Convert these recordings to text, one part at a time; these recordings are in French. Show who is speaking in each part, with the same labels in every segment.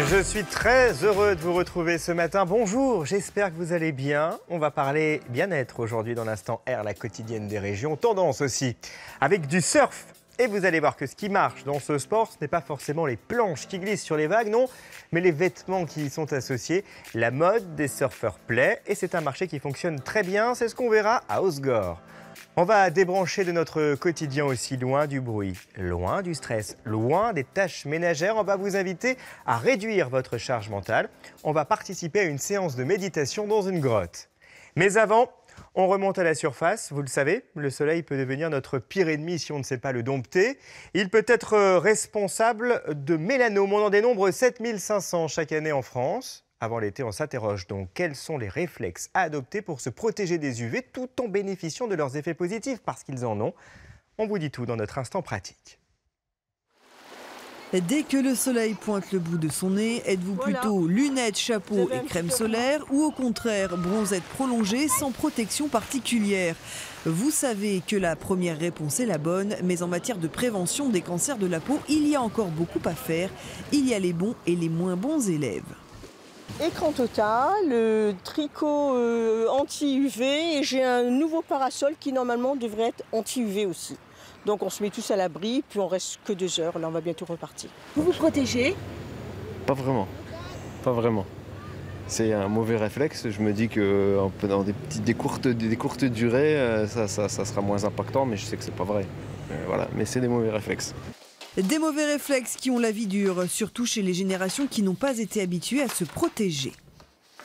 Speaker 1: Je suis très heureux de vous retrouver ce matin. Bonjour, j'espère que vous allez bien. On va parler bien-être aujourd'hui dans l'instant R, la quotidienne des régions. Tendance aussi, avec du surf. Et vous allez voir que ce qui marche dans ce sport, ce n'est pas forcément les planches qui glissent sur les vagues, non, mais les vêtements qui y sont associés. La mode des surfeurs plaît et c'est un marché qui fonctionne très bien. C'est ce qu'on verra à Hossegor. On va débrancher de notre quotidien aussi, loin du bruit, loin du stress, loin des tâches ménagères. On va vous inviter à réduire votre charge mentale. On va participer à une séance de méditation dans une grotte. Mais avant, on remonte à la surface. Vous le savez, le soleil peut devenir notre pire ennemi si on ne sait pas le dompter. Il peut être responsable de mélanome. On en dénombre 7500 chaque année en France. Avant l'été, on s'interroge donc quels sont les réflexes à adopter pour se protéger des UV tout en bénéficiant de leurs effets positifs parce qu'ils en ont. On vous dit tout dans notre instant pratique.
Speaker 2: Dès que le soleil pointe le bout de son nez, êtes-vous plutôt lunettes, chapeau et crème solaire ou au contraire bronzette prolongée sans protection particulière? Vous savez que la première réponse est la bonne, mais en matière de prévention des cancers de la peau, il y a encore beaucoup à faire. Il y a les bons et les moins bons élèves.
Speaker 3: Écran total, tricot anti-UV et j'ai un nouveau parasol qui normalement devrait être anti-UV aussi. Donc on se met tous à l'abri, puis on reste que 2 heures, là on va bientôt repartir.
Speaker 4: Vous vous protégez?
Speaker 5: Pas vraiment, pas vraiment. C'est un mauvais réflexe, je me dis que dans des courtes durées, ça sera moins impactant, mais je sais que c'est pas vrai. Voilà, mais c'est des mauvais réflexes.
Speaker 2: Des mauvais réflexes qui ont la vie dure, surtout chez les générations qui n'ont pas été habituées à se protéger.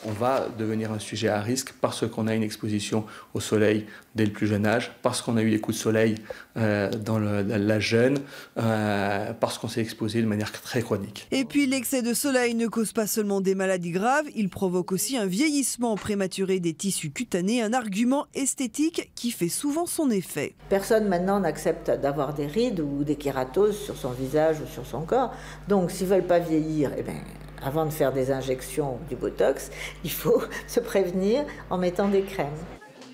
Speaker 6: On va devenir un sujet à risque parce qu'on a une exposition au soleil dès le plus jeune âge, parce qu'on a eu des coups de soleil dans l'âge jeune, parce qu'on s'est exposé de manière très chronique.
Speaker 2: Et puis l'excès de soleil ne cause pas seulement des maladies graves, il provoque aussi un vieillissement prématuré des tissus cutanés, un argument esthétique qui fait souvent son effet.
Speaker 7: Personne maintenant n'accepte d'avoir des rides ou des kératoses sur son visage ou sur son corps, donc s'ils ne veulent pas vieillir, eh bien, avant de faire des injections ou du botox, il faut se prévenir en mettant des crèmes.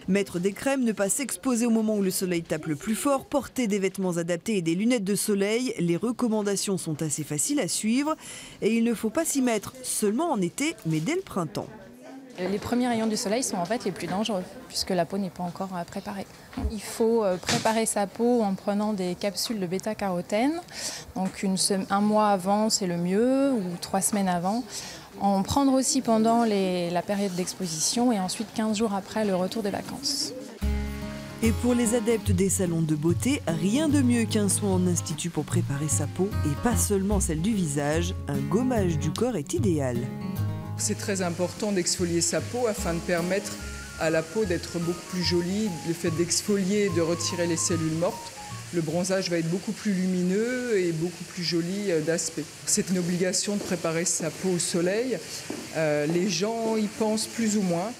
Speaker 2: Mettre des crèmes, ne pas s'exposer au moment où le soleil tape le plus fort, porter des vêtements adaptés et des lunettes de soleil, les recommandations sont assez faciles à suivre et il ne faut pas s'y mettre seulement en été, mais dès le printemps.
Speaker 8: Les premiers rayons du soleil sont en fait les plus dangereux puisque la peau n'est pas encore préparée. Il faut préparer sa peau en prenant des capsules de bêta-carotène. Donc un mois avant c'est le mieux ou 3 semaines avant. En prendre aussi pendant la période d'exposition et ensuite 15 jours après le retour des vacances.
Speaker 2: Et pour les adeptes des salons de beauté, rien de mieux qu'un soin en institut pour préparer sa peau et pas seulement celle du visage. Un gommage du corps est idéal.
Speaker 9: C'est très important d'exfolier sa peau afin de permettre à la peau d'être beaucoup plus jolie. Le fait d'exfolier et de retirer les cellules mortes, le bronzage va être beaucoup plus lumineux et beaucoup plus joli d'aspect. C'est une obligation de préparer sa peau au soleil. Les gens y pensent plus ou moins.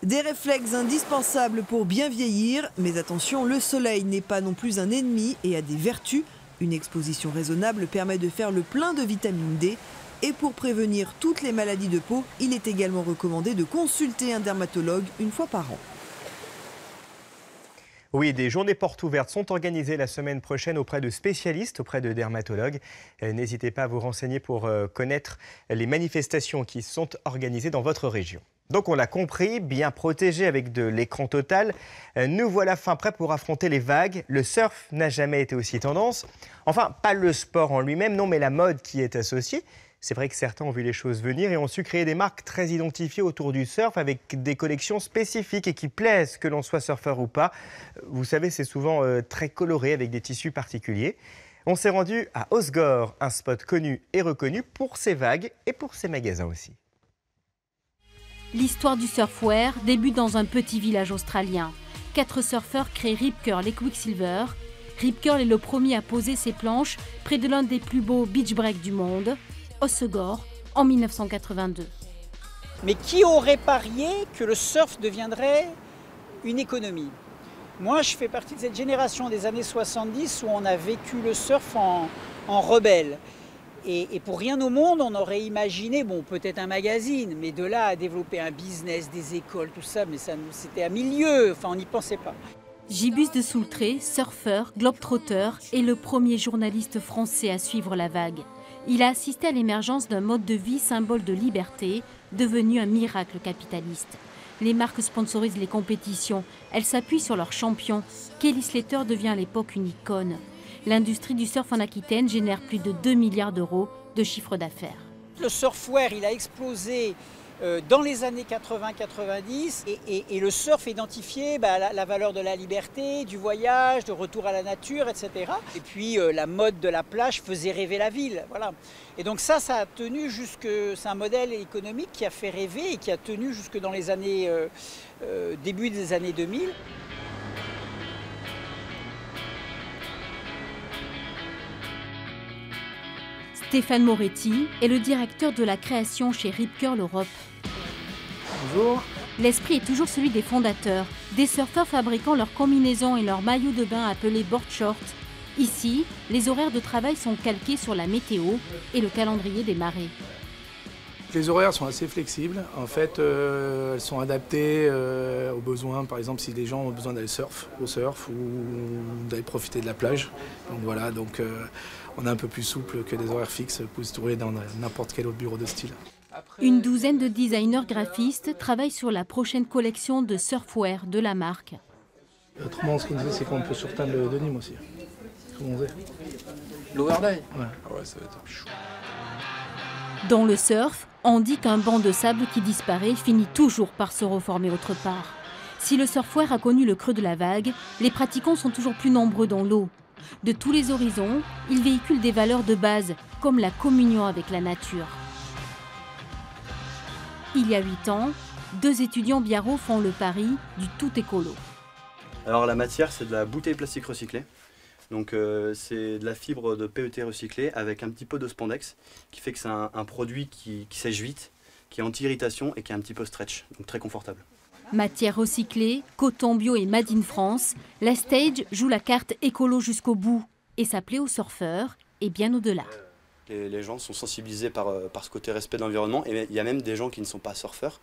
Speaker 2: Des réflexes indispensables pour bien vieillir, mais attention, le soleil n'est pas non plus un ennemi et a des vertus. Une exposition raisonnable permet de faire le plein de vitamine D. Et pour prévenir toutes les maladies de peau, il est également recommandé de consulter un dermatologue une fois par an.
Speaker 1: Oui, des journées portes ouvertes sont organisées la semaine prochaine auprès de spécialistes, auprès de dermatologues. N'hésitez pas à vous renseigner pour connaître les manifestations qui sont organisées dans votre région. Donc on l'a compris, bien protégé avec de l'écran total, nous voilà fin prêts pour affronter les vagues. Le surf n'a jamais été aussi tendance. Enfin, pas le sport en lui-même, non, mais la mode qui est associée. C'est vrai que certains ont vu les choses venir et ont su créer des marques très identifiées autour du surf avec des collections spécifiques et qui plaisent, que l'on soit surfeur ou pas. Vous savez, c'est souvent très coloré avec des tissus particuliers. On s'est rendu à Hossegor, un spot connu et reconnu pour ses vagues et pour ses magasins aussi.
Speaker 10: L'histoire du surfwear débute dans un petit village australien. 4 surfeurs créent Rip Curl et Quicksilver. Rip Curl est le premier à poser ses planches près de l'un des plus beaux beach breaks du monde, Hossegor, en 1982.
Speaker 11: Mais qui aurait parié que le surf deviendrait une économie? Moi, je fais partie de cette génération des années 70 où on a vécu le surf en rebelle. Et pour rien au monde, on aurait imaginé, bon, peut-être un magazine, mais de là à développer un business, des écoles, tout ça, mais c'était à milieu, enfin, on n'y pensait pas.
Speaker 10: Gibus de Soultré, surfeur, globetrotter, est le premier journaliste français à suivre la vague. il a assisté à l'émergence d'un mode de vie symbole de liberté, devenu un miracle capitaliste. Les marques sponsorisent les compétitions, elles s'appuient sur leurs champions. Kelly Slater devient à l'époque une icône. L'industrie du surf en Aquitaine génère plus de 2 milliards d'euros de chiffre d'affaires.
Speaker 11: Le surfwear, il a explosé dans les années 80-90 et le surf identifiait la valeur de la liberté, du voyage, de retour à la nature, etc. Et puis la mode de la plage faisait rêver la ville. Voilà. Et donc ça a tenu jusque... C'est un modèle économique qui a fait rêver et qui a tenu jusque dans les années... début des années 2000.
Speaker 10: Stéphane Moretti est le directeur de la création chez Rip Curl Europe.
Speaker 4: Bonjour.
Speaker 10: L'esprit est toujours celui des fondateurs, des surfeurs fabriquant leurs combinaisons et leurs maillots de bain appelés board shorts. Ici, les horaires de travail sont calqués sur la météo et le calendrier des marées.
Speaker 4: Les horaires sont assez flexibles. En fait, elles sont adaptées aux besoins. Par exemple, si les gens ont besoin d'aller au surf ou d'aller profiter de la plage. Donc voilà, on est un peu plus souple que des horaires fixes pour se trouver dans n'importe quel autre bureau de style.
Speaker 10: Une douzaine de designers graphistes travaillent sur la prochaine collection de surfwear de la marque.
Speaker 4: Autrement, ce qu'on disait, c'est qu'on peut surteindre le denim aussi. Comment on dit ?
Speaker 12: L'overlay ?
Speaker 4: Ouais.
Speaker 12: Ah ouais, ça va être chou.
Speaker 10: Dans le surf, on dit qu'un banc de sable qui disparaît finit toujours par se reformer autre part. Si le surfwear a connu le creux de la vague, les pratiquants sont toujours plus nombreux dans l'eau. De tous les horizons, ils véhiculent des valeurs de base, comme la communion avec la nature. Il y a 8 ans, 2 étudiants biarros font le pari du tout écolo.
Speaker 13: Alors la matière, c'est de la bouteille plastique recyclée. Donc c'est de la fibre de PET recyclée avec un petit peu de spandex, qui fait que c'est un produit qui sèche vite, qui est anti-irritation et qui est un petit peu stretch, donc très confortable.
Speaker 10: Matière recyclée, coton bio et Made in France, la Stage joue la carte écolo jusqu'au bout et ça plaît aux surfeurs et bien au-delà.
Speaker 13: Les gens sont sensibilisés par ce côté respect de l'environnement et il y a même des gens qui ne sont pas surfeurs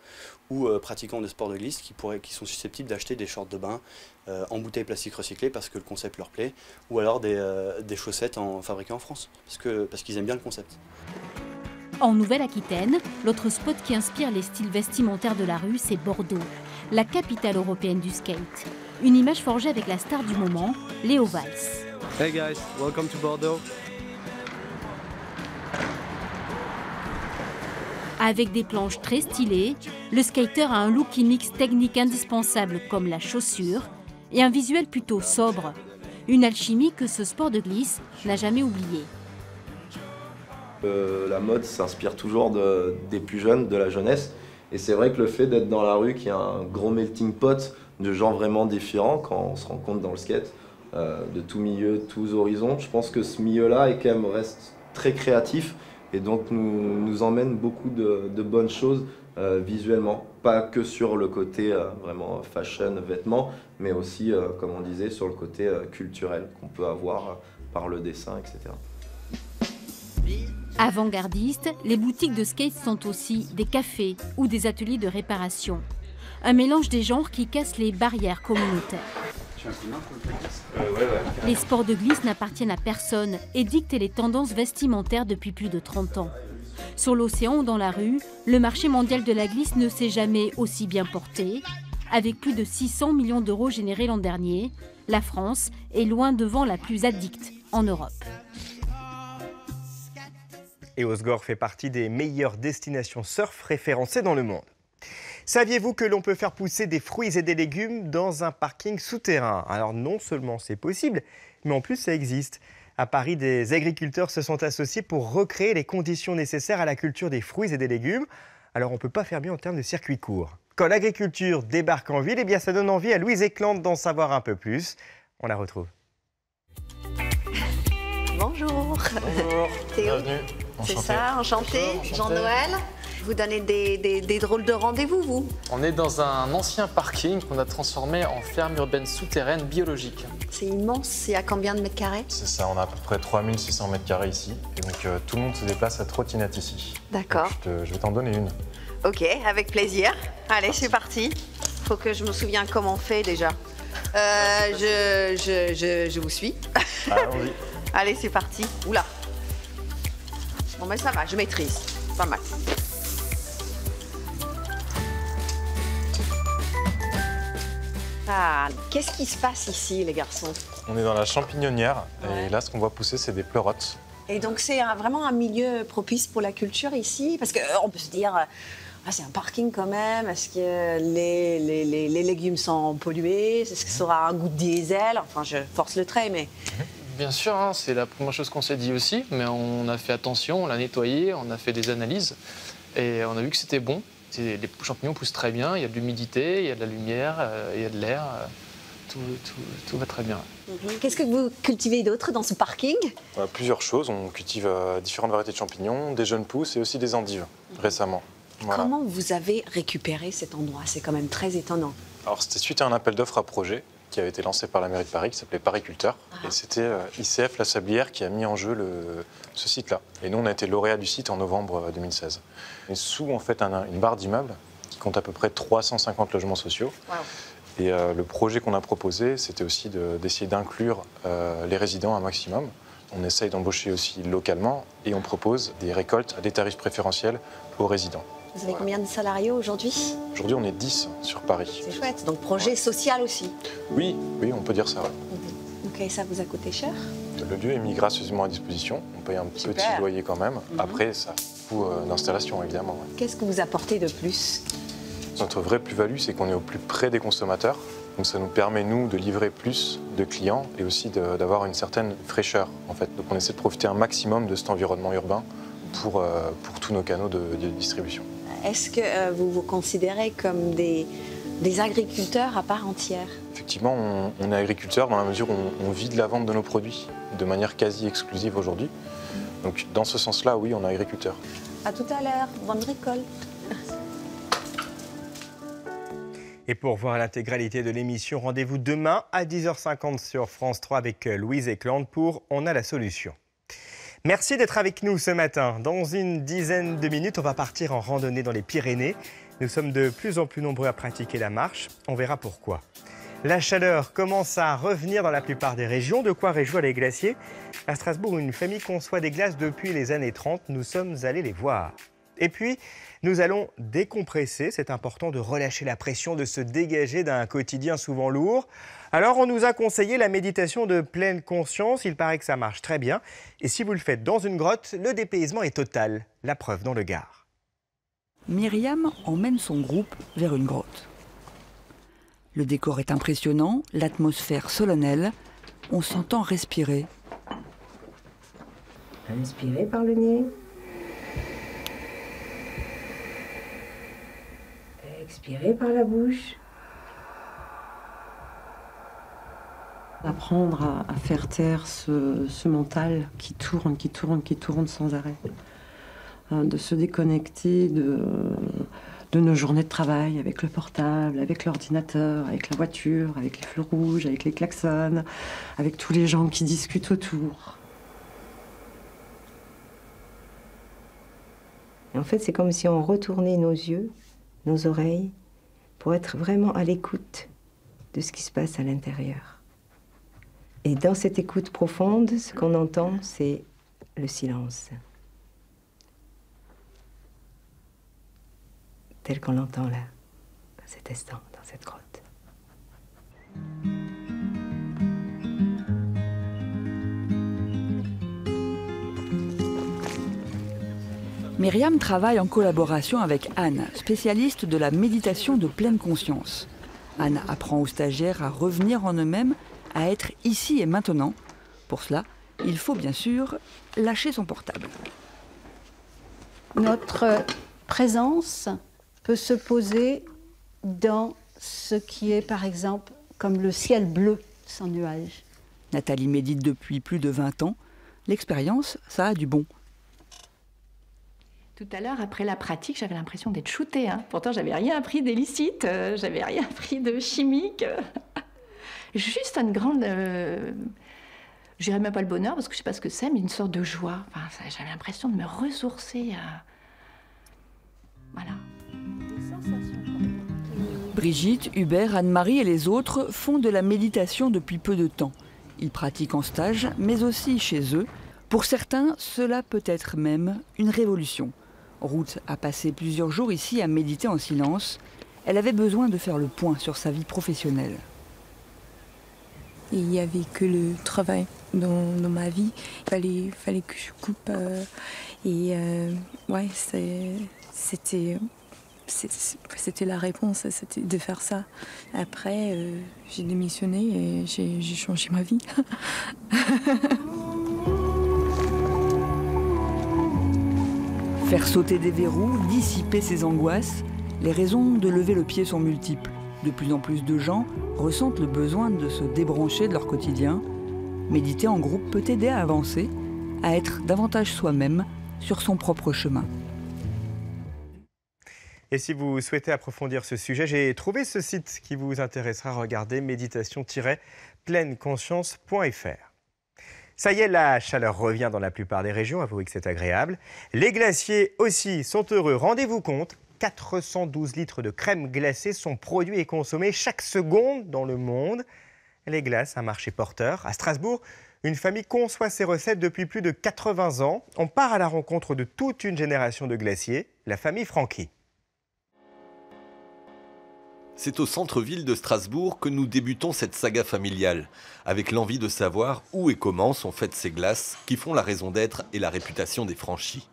Speaker 13: ou pratiquants de sport de glisse qui sont susceptibles d'acheter des shorts de bain en bouteille plastique recyclée parce que le concept leur plaît ou alors des chaussettes fabriquées en France parce qu'ils aiment bien le concept.
Speaker 10: En Nouvelle-Aquitaine, l'autre spot qui inspire les styles vestimentaires de la rue, c'est Bordeaux, la capitale européenne du skate. Une image forgée avec la star du moment, Léo Valls.
Speaker 14: Hey guys, welcome to Bordeaux.
Speaker 10: Avec des planches très stylées, le skater a un look qui mixe techniques indispensables comme la chaussure et un visuel plutôt sobre. Une alchimie que ce sport de glisse n'a jamais oubliée.
Speaker 15: La mode s'inspire toujours des plus jeunes, de la jeunesse. Et c'est vrai que le fait d'être dans la rue, qu'il y a un gros melting pot de gens vraiment différents quand on se rencontre dans le skate, de tous milieux, de tous horizons, je pense que ce milieu-là reste très créatif et donc nous emmène beaucoup de bonnes choses visuellement. Pas que sur le côté vraiment fashion, vêtements, mais aussi, comme on disait, sur le côté culturel qu'on peut avoir par le dessin, etc.
Speaker 10: Avant-gardistes, les boutiques de skate sont aussi des cafés ou des ateliers de réparation. Un mélange des genres qui casse les barrières communautaires. Les sports de glisse n'appartiennent à personne et dictent les tendances vestimentaires depuis plus de 30 ans. Sur l'océan ou dans la rue, le marché mondial de la glisse ne s'est jamais aussi bien porté. Avec plus de 600 millions d'euros générés l'an dernier, la France est loin devant la plus addicte en Europe.
Speaker 1: Et Osgore fait partie des meilleures destinations surf référencées dans le monde. Saviez-vous que l'on peut faire pousser des fruits et des légumes dans un parking souterrain? Alors non seulement c'est possible, mais en plus ça existe. À Paris, des agriculteurs se sont associés pour recréer les conditions nécessaires à la culture des fruits et des légumes. Alors on ne peut pas faire mieux en termes de circuit court. Quand l'agriculture débarque en ville, eh bien ça donne envie à Louise Éclante d'en savoir un peu plus. On la retrouve.
Speaker 16: Bonjour.
Speaker 12: Bonjour.
Speaker 16: Théo. C'est ça, enchanté. Jean-Noël. Vous donnez des drôles de rendez-vous, vous?
Speaker 12: On est dans un ancien parking qu'on a transformé en ferme urbaine souterraine biologique.
Speaker 16: C'est immense, c'est à combien de mètres carrés?
Speaker 17: C'est ça, on a à peu près 3600 mètres carrés ici. Et donc tout le monde se déplace à trottinette ici.
Speaker 16: D'accord.
Speaker 17: Je vais t'en donner une.
Speaker 16: Ok, avec plaisir. Allez, c'est parti. Faut que je me souvienne comment on fait déjà. Je vous suis.
Speaker 17: Allons-y.
Speaker 16: Allez, c'est parti. Oula. Bon, mais ça va, je maîtrise. Pas mal. Ah, qu'est-ce qui se passe ici, les garçons?
Speaker 17: On est dans la champignonnière et là, ce qu'on voit pousser, c'est des pleurotes.
Speaker 16: Et donc, c'est vraiment un milieu propice pour la culture ici? Parce qu'on peut se dire, ah, c'est un parking quand même, est-ce que les légumes sont pollués? Est-ce que ça aura un goût de diesel? Enfin, je force le trait, mais...
Speaker 12: Bien sûr, hein, c'est la première chose qu'on s'est dit aussi, mais on a fait attention, on l'a nettoyé, on a fait des analyses et on a vu que c'était bon. Les champignons poussent très bien, il y a de l'humidité, il y a de la lumière, il y a de l'air, tout va très bien.
Speaker 16: Qu'est-ce que vous cultivez d'autre dans ce parking?
Speaker 17: Plusieurs choses, on cultive différentes variétés de champignons, des jeunes pousses et aussi des endives récemment. Voilà.
Speaker 16: Comment vous avez récupéré cet endroit? C'est quand même très étonnant.
Speaker 17: Alors c'était suite à un appel d'offres à projet qui avait été lancé par la mairie de Paris, qui s'appelait Pariculteur. Et c'était ICF La Sablière qui a mis en jeu ce site-là. Et nous, on a été lauréat du site en novembre 2016. Et sous, en fait, une barre d'immeubles qui compte à peu près 350 logements sociaux. Wow. Et le projet qu'on a proposé, c'était aussi d'essayer d'inclure les résidents un maximum. On essaye d'embaucher aussi localement et on propose des récoltes à des tarifs préférentiels aux résidents.
Speaker 16: Vous avez combien de salariés aujourd'hui?
Speaker 17: Aujourd'hui, on est 10 sur Paris.
Speaker 16: C'est chouette. Donc, projet social aussi?
Speaker 17: Oui, on peut dire ça. Ouais.
Speaker 16: Ok, ça vous a coûté cher?
Speaker 17: Le lieu est mis gracieusement à disposition. On paye un petit loyer quand même. Après, ça coûte d'installation, évidemment. Ouais.
Speaker 16: Qu'est-ce que vous apportez de plus?
Speaker 17: Notre vraie plus-value, c'est qu'on est au plus près des consommateurs. Donc, ça nous permet, nous, de livrer plus de clients et aussi d'avoir une certaine fraîcheur, en fait. Donc, on essaie de profiter un maximum de cet environnement urbain pour tous nos canaux de distribution.
Speaker 16: Est-ce que vous vous considérez comme des agriculteurs à part entière?
Speaker 17: Effectivement, on est agriculteurs dans la mesure où on vit de la vente de nos produits de manière quasi exclusive aujourd'hui. Donc dans ce sens-là, oui, on est agriculteurs.
Speaker 16: À tout à l'heure, bonne récolte.
Speaker 1: Et pour voir l'intégralité de l'émission, rendez-vous demain à 10h50 sur France 3 avec Louise Eklund pour On a la solution. Merci d'être avec nous ce matin. Dans une dizaine de minutes, on va partir en randonnée dans les Pyrénées. Nous sommes de plus en plus nombreux à pratiquer la marche. On verra pourquoi. La chaleur commence à revenir dans la plupart des régions. De quoi réjouir les glaciers. À Strasbourg, une famille conçoit des glaces depuis les années 30. Nous sommes allés les voir. Et puis, nous allons décompresser. C'est important de relâcher la pression, de se dégager d'un quotidien souvent lourd. Alors, on nous a conseillé la méditation de pleine conscience. Il paraît que ça marche très bien. Et si vous le faites dans une grotte, le dépaysement est total. La preuve dans le Gard.
Speaker 2: Myriam emmène son groupe vers une grotte. Le décor est impressionnant, l'atmosphère solennelle. On s'entend respirer.
Speaker 18: Inspirez par le nez. Expirez par la bouche.
Speaker 19: Apprendre à faire taire ce mental qui tourne sans arrêt. De se déconnecter de nos journées de travail avec le portable, avec l'ordinateur, avec la voiture, avec les feux rouges, avec les klaxons, avec tous les gens qui discutent autour.
Speaker 18: Et en fait, c'est comme si on retournait nos yeux, nos oreilles, pour être vraiment à l'écoute de ce qui se passe à l'intérieur. Et dans cette écoute profonde, ce qu'on entend, c'est le silence. Tel qu'on l'entend là, à cet instant, dans cette grotte.
Speaker 2: Myriam travaille en collaboration avec Anne, spécialiste de la méditation de pleine conscience. Anne apprend aux stagiaires à revenir en eux-mêmes, à être ici et maintenant. Pour cela, il faut bien sûr lâcher son portable.
Speaker 20: Notre présence peut se poser dans ce qui est, par exemple, comme le ciel bleu sans nuages.
Speaker 2: Nathalie médite depuis plus de 20 ans. L'expérience, ça a du bon.
Speaker 21: Tout à l'heure, après la pratique, j'avais l'impression d'être shootée. Pourtant, j'avais rien appris d'illicite, j'avais rien appris de chimique. Juste une grande... je dirais même pas le bonheur, parce que je sais pas ce que c'est, mais une sorte de joie. Enfin, j'avais l'impression de me ressourcer. Voilà.
Speaker 2: Brigitte, Hubert, Anne-Marie et les autres font de la méditation depuis peu de temps. Ils pratiquent en stage, mais aussi chez eux,
Speaker 3: Pour certains, cela peut être même une révolution. Ruth a passé plusieurs jours ici à méditer en silence. Elle avait besoin de faire le point sur sa vie professionnelle.
Speaker 22: Il n'y avait que le travail dans ma vie. Il fallait que je coupe. Ouais, c'était la réponse, c'était de faire ça. Après, j'ai démissionné et j'ai changé ma vie.
Speaker 3: Faire sauter des verrous, dissiper ses angoisses, les raisons de lever le pied sont multiples. De plus en plus de gens ressentent le besoin de se débrancher de leur quotidien. Méditer en groupe peut aider à avancer, à être davantage soi-même sur son propre chemin.
Speaker 1: Et si vous souhaitez approfondir ce sujet, j'ai trouvé ce site qui vous intéressera. Regardez méditation-pleineconscience.fr. Ça y est, la chaleur revient dans la plupart des régions, avouez que c'est agréable. Les glaciers aussi sont heureux. Rendez-vous compte, 412 litres de crème glacée sont produits et consommés chaque seconde dans le monde. Les glaces, un marché porteur. À Strasbourg, une famille conçoit ses recettes depuis plus de 80 ans. On part à la rencontre de toute une génération de glaciers, la famille Franqui.
Speaker 23: C'est au centre-ville de Strasbourg que nous débutons cette saga familiale, avec l'envie de savoir où et comment sont faites ces glaces qui font la raison d'être et la réputation des Franchis.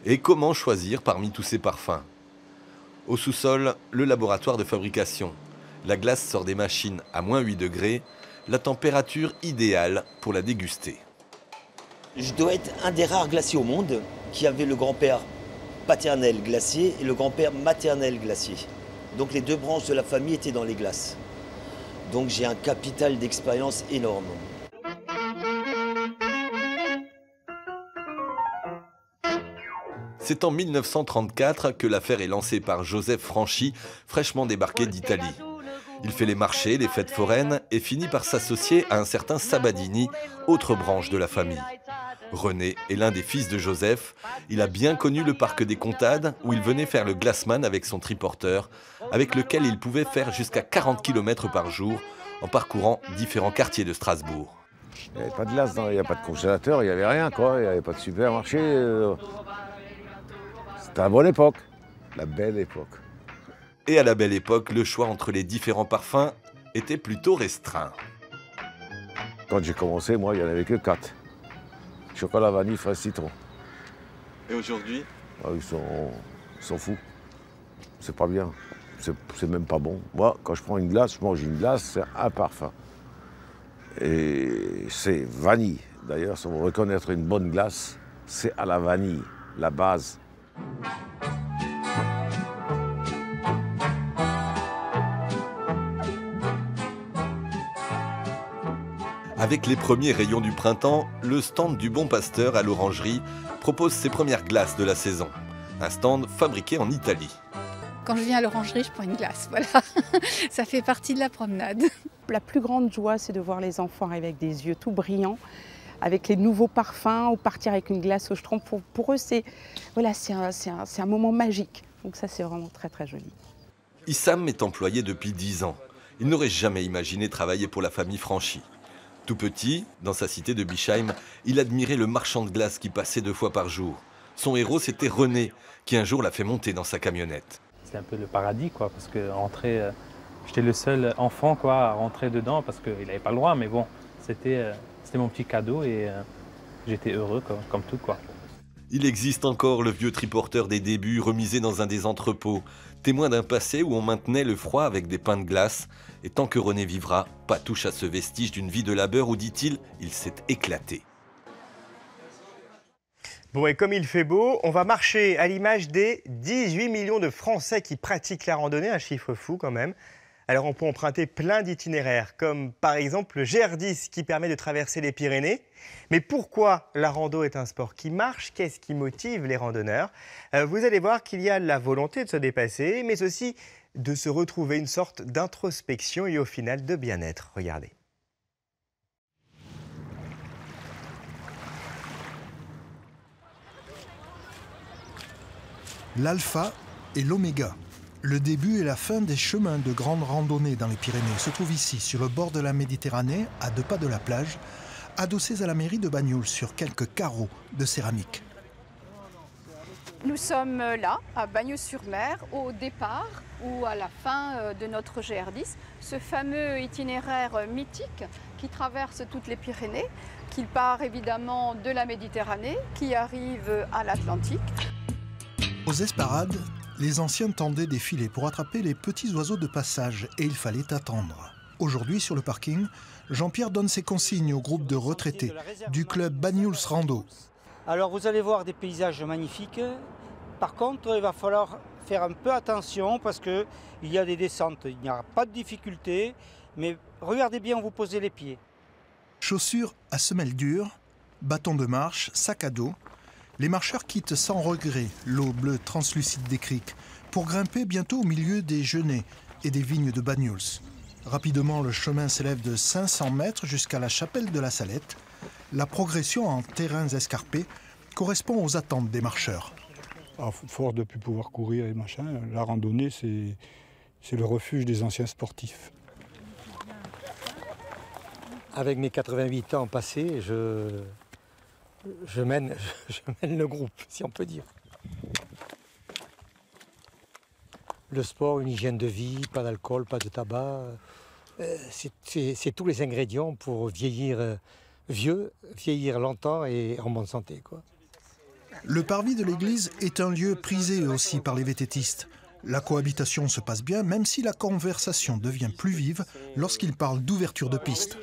Speaker 23: Et comment choisir parmi tous ces parfums. Au sous-sol, le laboratoire de fabrication. La glace sort des machines à moins 8 degrés, la température idéale pour la déguster.
Speaker 24: Je dois être un des rares glaciers au monde qui avait le grand-père paternel glacier et le grand-père maternel glacier. Donc les deux branches de la famille étaient dans les glaces. Donc j'ai un capital d'expérience énorme.
Speaker 23: C'est en 1934 que l'affaire est lancée par Joseph Franchi, fraîchement débarqué d'Italie. Il fait les marchés, les fêtes foraines et finit par s'associer à un certain Sabadini, autre branche de la famille. René est l'un des fils de Joseph. Il a bien connu le parc des Comtades où il venait faire le glassman avec son triporteur, avec lequel il pouvait faire jusqu'à 40 km par jour en parcourant différents quartiers de Strasbourg.
Speaker 25: Il n'y avait pas de glace, il n'y a pas de congélateur, il n'y avait rien, quoi. Il n'y avait pas de supermarché. C'était la bonne époque, la belle époque.
Speaker 23: Et à la belle époque, le choix entre les différents parfums était plutôt restreint.
Speaker 25: Quand j'ai commencé, moi, il n'y en avait que 4. Chocolat, vanille, fraise, citron.
Speaker 23: Et aujourd'hui?
Speaker 25: Ils sont fous. C'est pas bien. C'est même pas bon. Moi, quand je prends une glace, je mange une glace, c'est un parfum. Et c'est vanille. D'ailleurs, si on veut reconnaître une bonne glace, c'est à la vanille, la base.
Speaker 23: Avec les premiers rayons du printemps, le stand du Bon Pasteur à l'Orangerie propose ses premières glaces de la saison. Un stand fabriqué en Italie.
Speaker 26: Quand je viens à l'Orangerie, je prends une glace, voilà. Ça fait partie de la promenade.
Speaker 27: La plus grande joie, c'est de voir les enfants arriver avec des yeux tout brillants, avec les nouveaux parfums, ou partir avec une glace au citron. Pour eux, c'est un moment magique. Donc ça, c'est vraiment très très joli.
Speaker 23: Issam est employé depuis 10 ans. Il n'aurait jamais imaginé travailler pour la famille Franchi. Tout petit, dans sa cité de Bischheim, il admirait le marchand de glace qui passait 2 fois par jour. Son héros, c'était René, qui un jour l'a fait monter dans sa camionnette.
Speaker 28: C'était un peu le paradis, quoi, parce que j'étais le seul enfant, quoi, à rentrer dedans, parce qu'il n'avait pas le droit, mais bon, c'était mon petit cadeau et j'étais heureux, comme tout, quoi.
Speaker 23: Il existe encore le vieux triporteur des débuts remisé dans un des entrepôts, témoin d'un passé où on maintenait le froid avec des pains de glace. Et tant que René vivra, pas touche à ce vestige d'une vie de labeur où, dit-il, il s'est éclaté.
Speaker 1: Bon, et comme il fait beau, on va marcher à l'image des 18 millions de Français qui pratiquent la randonnée, un chiffre fou quand même. Alors on peut emprunter plein d'itinéraires, comme par exemple le GR10 qui permet de traverser les Pyrénées. Mais pourquoi la rando est un sport qui marche? Qu'est-ce qui motive les randonneurs? Vous allez voir qu'il y a la volonté de se dépasser, mais aussi de se retrouver une sorte d'introspection et au final de bien-être. Regardez.
Speaker 29: L'alpha et l'oméga. Le début et la fin des chemins de grande randonnée dans les Pyrénées se trouvent ici, sur le bord de la Méditerranée, à 2 pas de la plage, adossés à la mairie de Banyuls sur quelques carreaux de céramique.
Speaker 26: Nous sommes là, à Bagnols-sur-Mer, au départ ou à la fin de notre GR10, ce fameux itinéraire mythique qui traverse toutes les Pyrénées, qui part évidemment de la Méditerranée, qui arrive à l'Atlantique.
Speaker 29: Aux Esparades, les anciens tendaient des filets pour attraper les petits oiseaux de passage et il fallait attendre. Aujourd'hui, sur le parking, Jean-Pierre donne ses consignes au groupe de retraités du club Banyuls Rando.
Speaker 4: Alors vous allez voir des paysages magnifiques. Par contre, il va falloir faire un peu attention parce qu'il y a des descentes. Il n'y aura pas de difficulté, mais regardez bien où vous posez les pieds.
Speaker 29: Chaussures à semelles dures, bâtons de marche, sac à dos. Les marcheurs quittent sans regret l'eau bleue translucide des criques pour grimper bientôt au milieu des genêts et des vignes de Banyuls. Rapidement, le chemin s'élève de 500 mètres jusqu'à la chapelle de la Salette. La progression en terrains escarpés correspond aux attentes des marcheurs.
Speaker 5: À force de ne plus pouvoir courir et machin, la randonnée, c'est le refuge des anciens sportifs.
Speaker 4: Avec mes 88 ans passés, je mène le groupe, si on peut dire. Le sport, une hygiène de vie, pas d'alcool, pas de tabac, c'est tous les ingrédients pour vieillir vieux, vieillir longtemps et en bonne santé, quoi.
Speaker 29: Le parvis de l'église est un lieu prisé aussi par les vététistes. La cohabitation se passe bien, même si la conversation devient plus vive lorsqu'ils parlent d'ouverture de piste.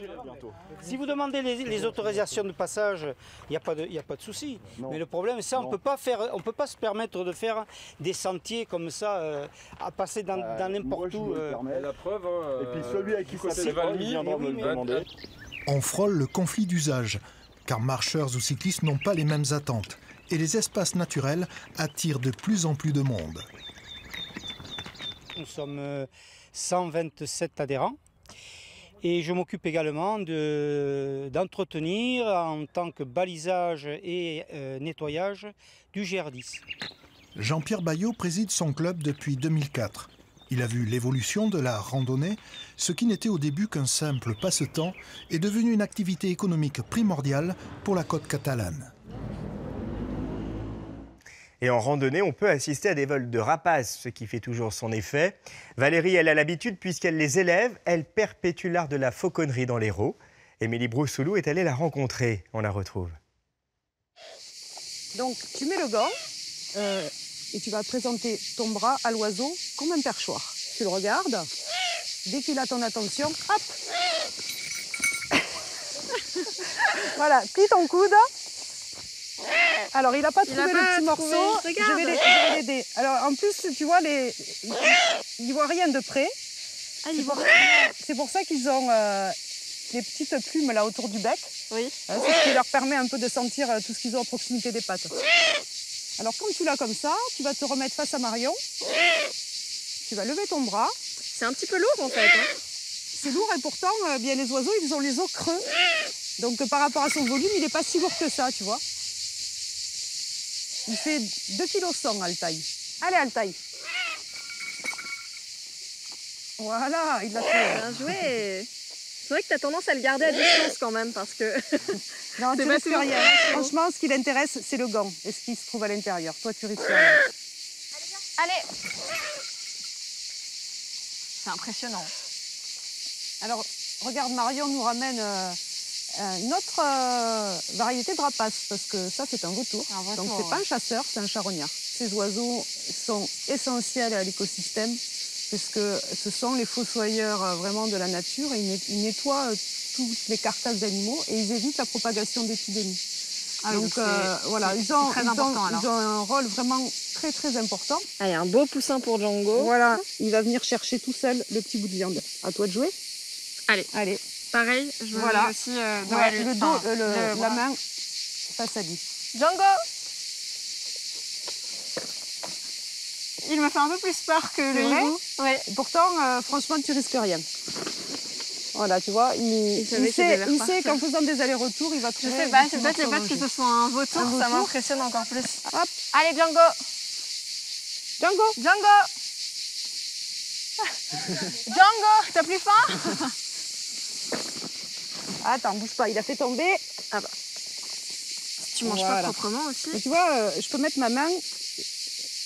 Speaker 4: Si vous demandez les autorisations de passage, il n'y a pas de souci. Mais le problème, c'est qu'on ne peut pas se permettre de faire des sentiers comme ça, à passer dans n'importe où.
Speaker 5: La preuve, et puis celui avec qui
Speaker 4: c'est Valmy,
Speaker 5: viendra me le demander.
Speaker 29: On frôle le conflit d'usage, car marcheurs ou cyclistes n'ont pas les mêmes attentes. Et les espaces naturels attirent de plus en plus de monde.
Speaker 4: Nous sommes 127 adhérents et je m'occupe également d'entretenir en tant que balisage et nettoyage du GR10.
Speaker 29: Jean-Pierre Bayot préside son club depuis 2004. Il a vu l'évolution de la randonnée. Ce qui n'était au début qu'un simple passe-temps est devenu une activité économique primordiale pour la côte catalane.
Speaker 1: Et en randonnée, on peut assister à des vols de rapaces, ce qui fait toujours son effet. Valérie, elle a l'habitude puisqu'elle les élève. Elle perpétue l'art de la fauconnerie dans l'Hérault. Émilie Broussoulou est allée la rencontrer. On la retrouve.
Speaker 6: Donc, tu mets le gant et tu vas présenter ton bras à l'oiseau comme un perchoir. Tu le regardes. Dès qu'il a ton attention, hop. Voilà, plie ton coude. Alors, il n'a pas trouvé le petit morceau. Je vais l'aider. Alors, en plus, tu vois, il ne voit rien de près. C'est pour ça qu'ils ont des petites plumes là autour du bec. Oui. C'est ce qui leur permet un peu de sentir tout ce qu'ils ont à proximité des pattes. Alors, quand tu l'as comme ça, tu vas te remettre face à Marion. Tu vas lever ton bras.
Speaker 7: C'est un petit peu lourd en fait.
Speaker 6: C'est lourd et pourtant, bien, les oiseaux, ils ont les os creux. Donc, par rapport à son volume, il n'est pas si lourd que ça, tu vois. Il fait 2,1 kg Altaï. Allez, Altaï. Voilà, il l'a fait.
Speaker 7: Bien joué. C'est vrai que tu as tendance à le garder à distance quand même parce que...
Speaker 6: Non, tu risques rien. Franchement, ce qui l'intéresse, c'est le gant et ce qui se trouve à l'intérieur. Toi, tu risques rien.
Speaker 7: Allez. C'est impressionnant.
Speaker 6: Alors, regarde, Marion nous ramène une autre variété de rapace, parce que ça, c'est un vautour. Donc, c'est pas un chasseur, c'est un charognard. Ces oiseaux sont essentiels à l'écosystème, puisque ce sont les fossoyeurs vraiment de la nature, et ils nettoient toutes les carcasses d'animaux, et ils évitent la propagation d'épidémies. Donc, voilà, ils ont un rôle vraiment très, très important.
Speaker 7: Allez, un beau poussin pour Django.
Speaker 6: Voilà, il va venir chercher tout seul le petit bout de viande. À toi de jouer.
Speaker 7: Allez. Pareil, je veux aussi
Speaker 6: le dos, la main face à lui.
Speaker 7: Django. Il me fait un peu plus peur que le hibou.
Speaker 6: Ouais. Pourtant, franchement, tu risques rien. Voilà, tu vois, il sait qu'en faisant des allers-retours, il va trouver...
Speaker 7: Je sais pas, c'est peut-être le fait que ce soit un vautour, ça m'impressionne encore plus.
Speaker 6: Hop.
Speaker 7: Allez, Django.
Speaker 6: Django.
Speaker 7: Django, t'as plus faim?
Speaker 6: Attends, bouge pas, il a fait tomber.
Speaker 7: Ah bah. Tu manges pas proprement aussi.
Speaker 6: Mais tu vois, je peux mettre ma main.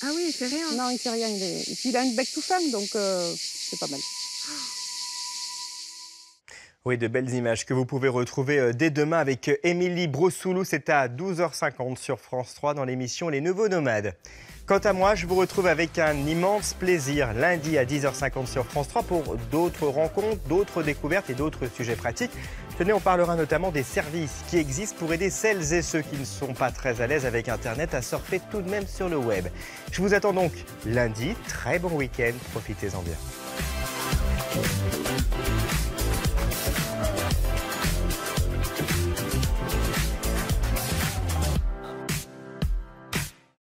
Speaker 7: Ah oui, il fait rien.
Speaker 6: Non, il fait rien. Et puis il a une bec tout fin, donc c'est pas mal.
Speaker 1: Oui, de belles images que vous pouvez retrouver dès demain avec Émilie Brossoulou. C'est à 12h50 sur France 3 dans l'émission Les Nouveaux Nomades. Quant à moi, je vous retrouve avec un immense plaisir lundi à 10h50 sur France 3 pour d'autres rencontres, d'autres découvertes et d'autres sujets pratiques. Tenez, on parlera notamment des services qui existent pour aider celles et ceux qui ne sont pas très à l'aise avec Internet à surfer tout de même sur le web. Je vous attends donc lundi. Très bon week-end. Profitez-en bien.